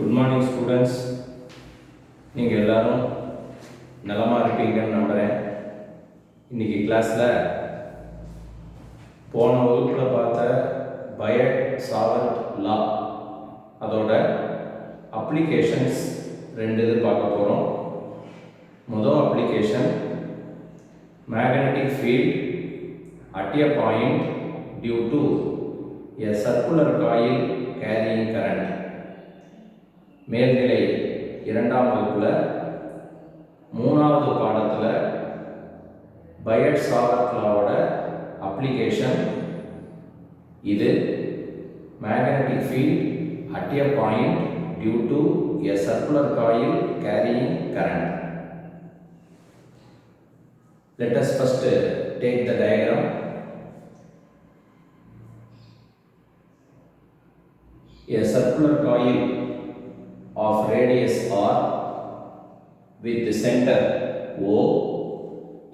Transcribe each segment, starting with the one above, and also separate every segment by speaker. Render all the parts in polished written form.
Speaker 1: Good morning students. நீங்கள் எல்லோரும் நலமாக இருப்பீங்கன்னு நம்புகிறேன். இன்றைக்கி கிளாஸில் போன வகுப்பில் பார்த்த பயட் சாவர்ட் லா அதோட அப்ளிகேஷன்ஸ் 2 இது பார்க்க போகிறோம். முதல் application magnetic field at a point due to a circular coil carrying current. மேல்நிலை 2ஆம் வகுப்பில் 3வது பாடத்தில் பயட் சாவர்ட் லாவோட அப்ளிகேஷன் இது. Magnetic field at a point due to a circular coil carrying current. Let us first take the diagram. A circular coil of radius r with the center O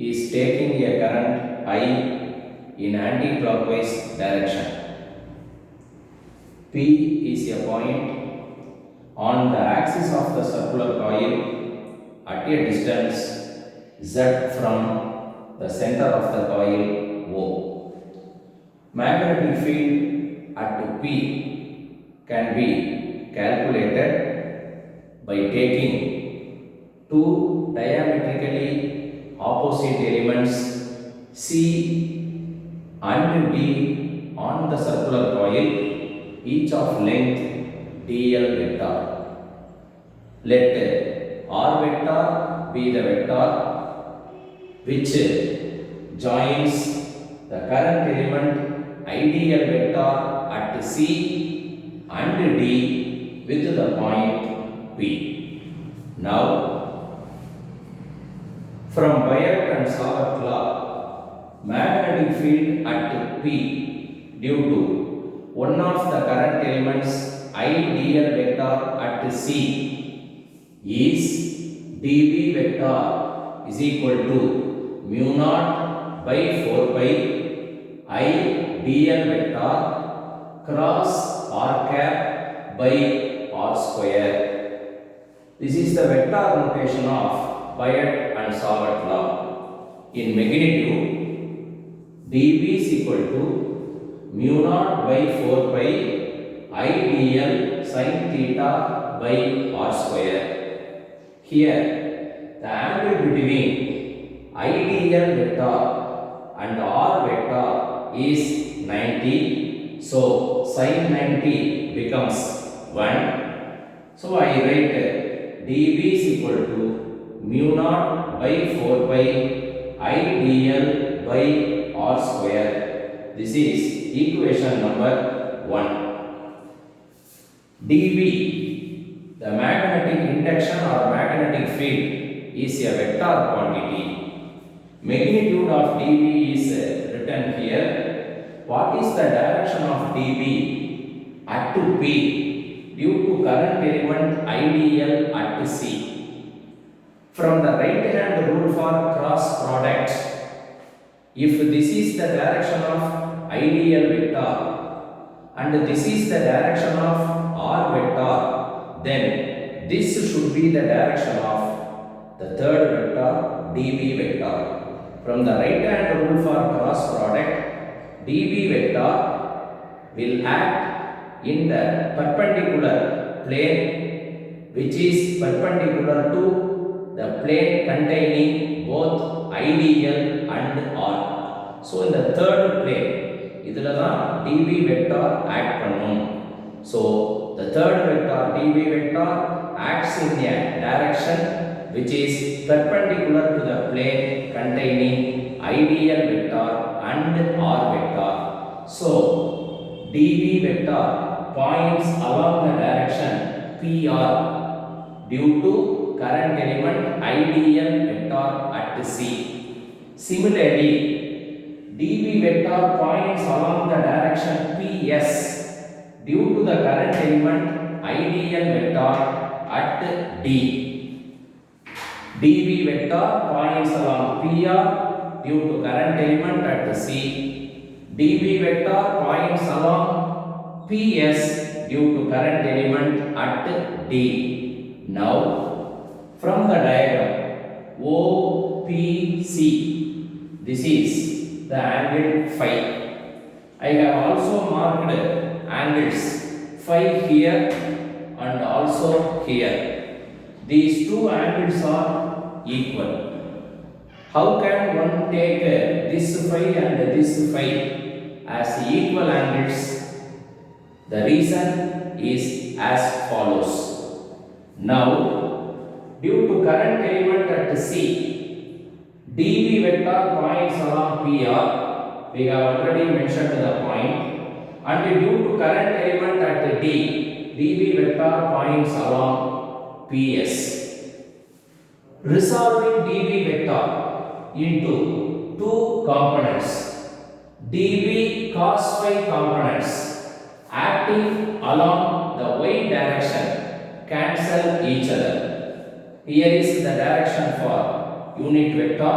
Speaker 1: is taking a current I in anti-clockwise direction. P is a point on the axis of the circular coil at a distance z from the center of the coil O. Magnetic field at P can be calculated by taking two diametrically opposite elements C and D on the circular coil, each of length dl vector. Let r vector be the vector which joins the current element ideal vector at C and D with the point P. Now, from Bayet and Savart law, magnetic field at P due to one of the current elements ideal vector at C is dB vector is equal to mu naught by 4 pi I dl vector cross r cap by r square. This is the vector notation of Bayet and Savart law. In magnitude, dB is equal to mu naught by 4 pi I dl sin theta by r square. Here, the angle between ideal vector and r vector is 90. So sin 90 becomes 1. So I write dB is equal to mu naught by 4 pi I dl by r square. This is equation number 1. dB, the magnetic induction or magnetic field, is a vector quantity. Magnitude of dB is written here. What is the direction of dB at P due to current element ideal at C? From the right hand rule for cross product, if this is the direction of ideal vector and this is the direction of r vector, then this should be the direction of the third vector dB vector. From the right hand rule for cross product, dB vector will act in the perpendicular plane which is perpendicular to the plane containing both ideal and r. So in the third plane, idhula dhaan dB vector act pannum. So the third vector dB vector acts in a direction which is perpendicular to the plane containing ideal vector and r vector. So dB vector points along the direction PR due to current element ideal vector at C. Similarly, dB vector points along the direction PS due to the current element ideal vector at D. dB vector points along PR due to current element at C. dB vector points along PS due to current element at D. Now, from the diagram OPC, this is the angle phi. I have also marked angles phi here and also here. These two angles are equal. How can one take this phi and this phi as equal angles? The reason is as follows. Now, due to current element at C, dV vector points along PR. We have already mentioned the point. And due to current element at D, dV vector points along PS. Resolving dV vector into two components, dV cos phi components acting along the y direction cancel each other. Here is the direction for unit vector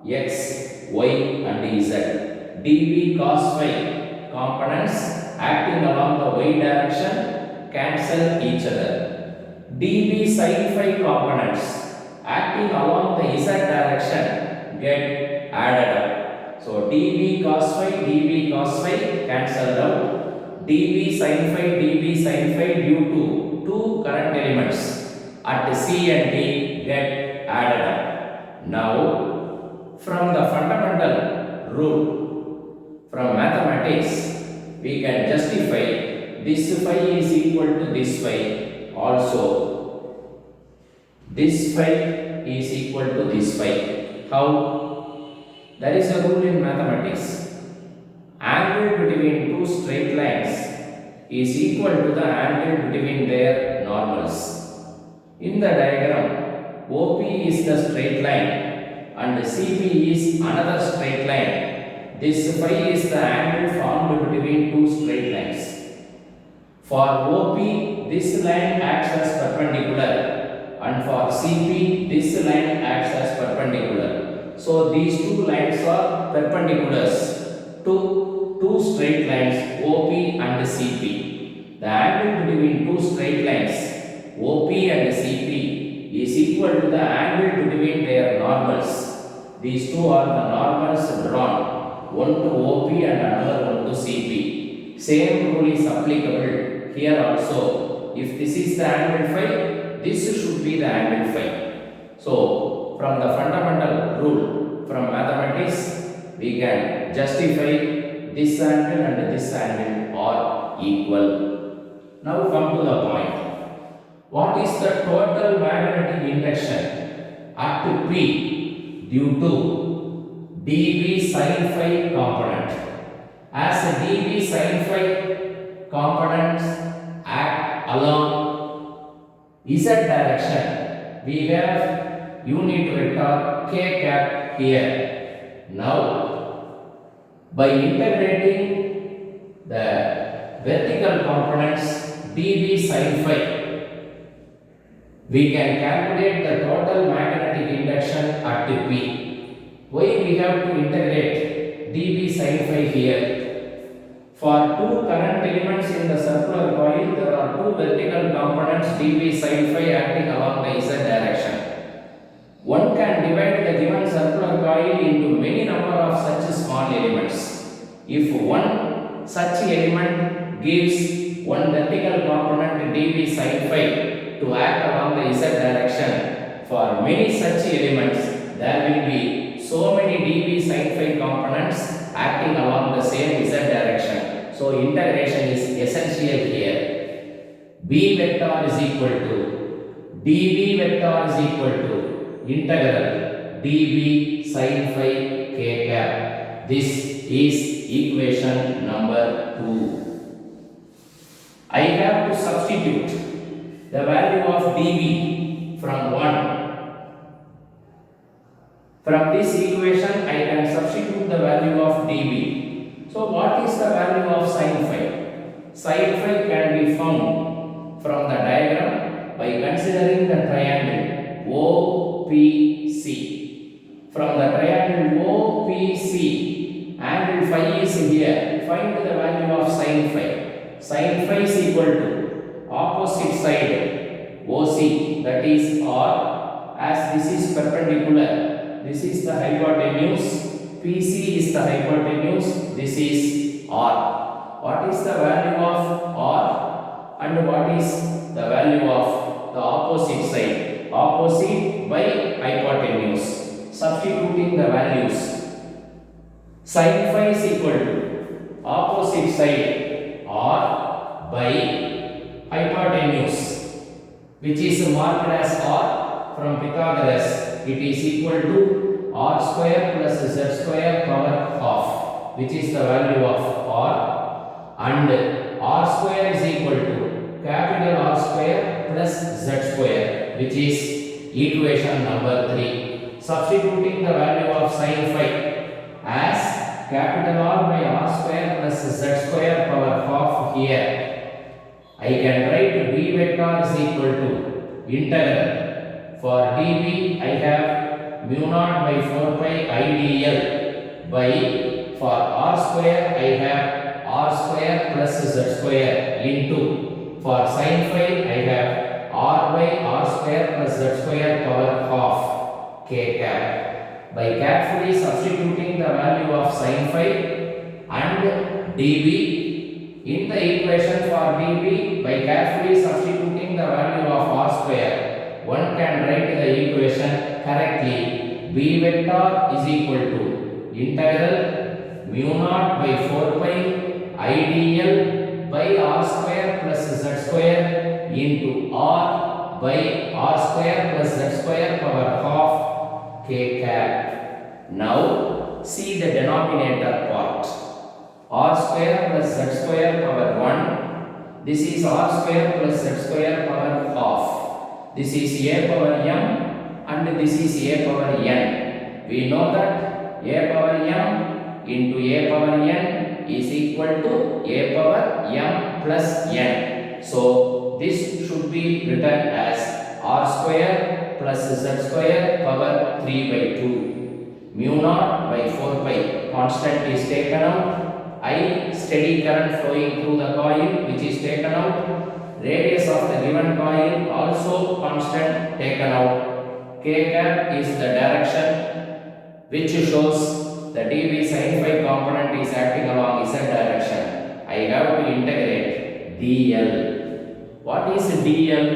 Speaker 1: x, y and z. dV cos phi components acting along the y direction cancel each other. dV sin phi components acting along the z direction get added up. So dV cos phi cancelled out. dV sin phi due to two current elements at C and D get added up. Now, from the fundamental rule from mathematics, we can justify this phi is equal to this phi. Also, this phi is equal to this phi. How? There is a rule in mathematics. Angle between two straight lines is equal to the angle between their normals. In the diagram, OP is the straight line and CP is another straight line. This phi is the angle formed between two straight lines. For OP, this line acts as perpendicular, and for CP, this line acts as perpendicular. So these two lines are perpendiculars to two straight lines OP and CP. The angle between two straight lines OP and CP is equal to the angle between their normals. These two are the normals drawn, one to OP and another one to CP. Same rule is applicable here also. If this is the angle phi, this should be the angle phi. So, from the fundamental rule from mathematics, we can justify this angle and this angle are equal. Now come to the point. What is the total magnetic induction at P due to dV sin phi component? As a dV sin phi components act along z direction, we have unit vector k cap here. Now, by integrating the vertical components dV sin phi, we can calculate the total magnetic induction at P. Why we have to integrate dV sin phi here? For two current elements in the circular coil, there are two vertical components dV sin phi acting along the z direction. One can divide the given circular coil into many number of such small elements. If one such element gives one vertical component dV sin phi to act along the z direction, for many such elements there will be so many dV sin phi components acting along the same z direction. So integration is essential here. B vector is equal to dV vector is equal to integral dV sin phi k cap. This is equation number 2. I have to substitute the value of dV from 1. From this equation, I can substitute the value of dV. So what is the value of sin phi? Sin phi can be found from the diagram by considering the triangle OPC. From the triangle OPC, angle phi is here. Find the value of sin phi. sin phi is equal to opposite side OC, that is R, as this is perpendicular, this is the hypotenuse, PC is the hypotenuse, this is R. What is the value of R and what is the value of the opposite side? Opposite by hypotenuse. Substituting the values, sin phi is equal to opposite side R by hypotenuse, which is marked as R from Pythagoras. It is equal to R square plus Z square power half, which is the value of R, and R square is equal to capital R square plus Z square, which is equation number 3. Substituting the value of sin phi as capital R by R square plus Z square power half here, I can write B vector is equal to integral. For dB I have mu naught by 4 pi IDL by, for R square I have R square plus Z square into, for sin phi I have R by R square plus Z square power half k cap. By carefully substituting the value of sin phi and dB in the equation for dB, by carefully substituting the value of R square, one can write the equation correctly. B vector is equal to integral mu naught by 4 pi IDL by R square plus Z square into R by R square plus Z square power half k cap. Now see the denominator part. R square plus Z square power 1. This is R square plus Z square power half. This is a power m and this is a power n. We know that a power m into a power n is equal to a power m plus n. So this should be written as R square plus Z square power 3 by 2. Mu naught by 4 pi. Constant is taken out. I, steady current flowing through the coil, which is taken out. Radius of the given coil also constant, taken out. K cap is the direction which shows the dB sin phi component is acting along Z direction. I have to integrate dl. What is dl?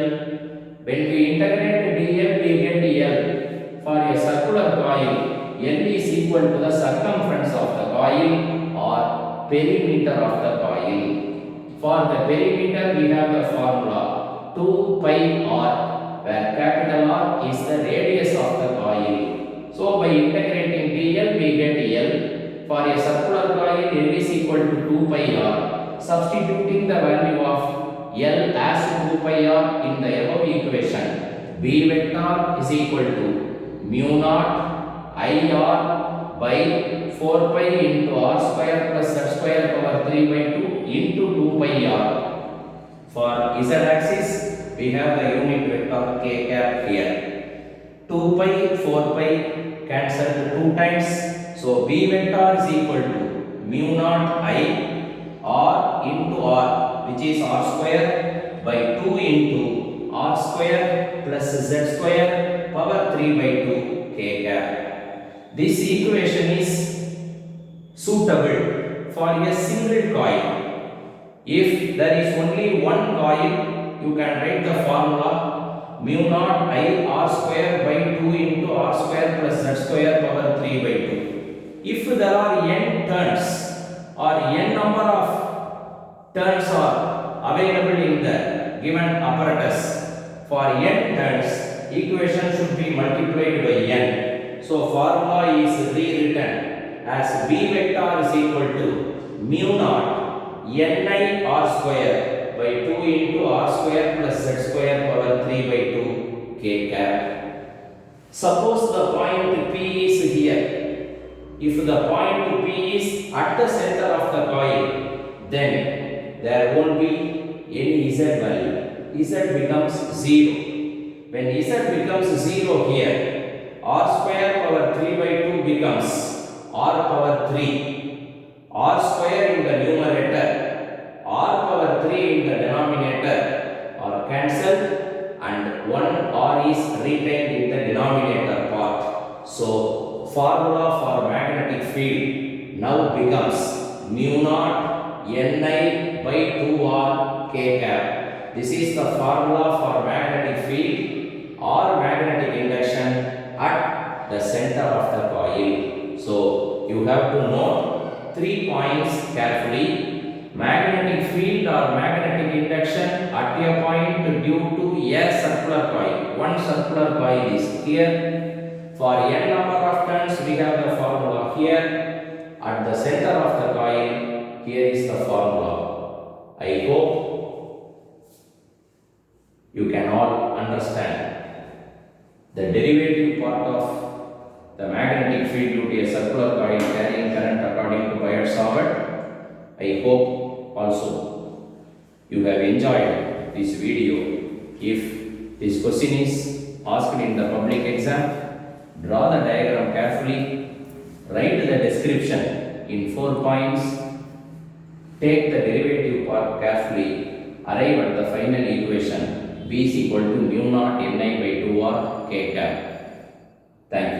Speaker 1: When we integrate dl, we get L. For a circular coil, L is equal to the circumference of the coil or perimeter of the coil. For the perimeter, we have the formula 2 pi r, where capital R is the radius of the coil. So by integrating dl, we get L. For a circular coil, L is equal to 2 pi r. Substituting the value of L as 2 pi r in the above equation, B vector is equal to mu naught I r by 4 pi into R square plus Z square power 3 by 2 into 2 pi r. For Z axis, we have the unit vector k cap here. 2 pi, 4 pi cancelled 2 times. So B vector is equal to mu naught I r into r, which is R square by 2 into R square plus Z square power 3 by 2 k cap. This equation is suitable for a single coil. If there is only one coil, you can write the formula mu naught I R square by 2 into R square plus Z square power 3 by 2. If there are n turns or n number of turns are available in the given apparatus, for n turns, equation should be multiplied by n. So formula is rewritten as B vector is equal to mu naught ni R square by 2 into R square plus Z square power 3 by 2 k cap. Suppose the point P is here. If the point P is at the center of the coil, then there won't be any Z value. Z becomes 0. When Z becomes 0 here, R square power 3 by 2 becomes R power 3. R square in the numerator, R power the denominator are cancelled and one r is retained in the denominator part. So formula for magnetic field now becomes mu naught Ni by 2r k cap. This is the formula for magnetic field or magnetic induction at the center of the coil. So you have to note 3 points carefully. Magnetic field or magnetic induction at a point due to a circular coil. One circular coil is here. For n number of turns we have the formula here. At the center of the coil, here is the formula. I hope you can all understand. The derivative part of the magnetic field due to a circular coil carrying current according to Biot-Savart. I hope also you have enjoyed this video. If this question is asked in the public exam, draw the diagram carefully, write the description in 4 points, take the derivative part carefully, arrive at the final equation B is equal to mu naught Ni by 2r k cap. Thank you.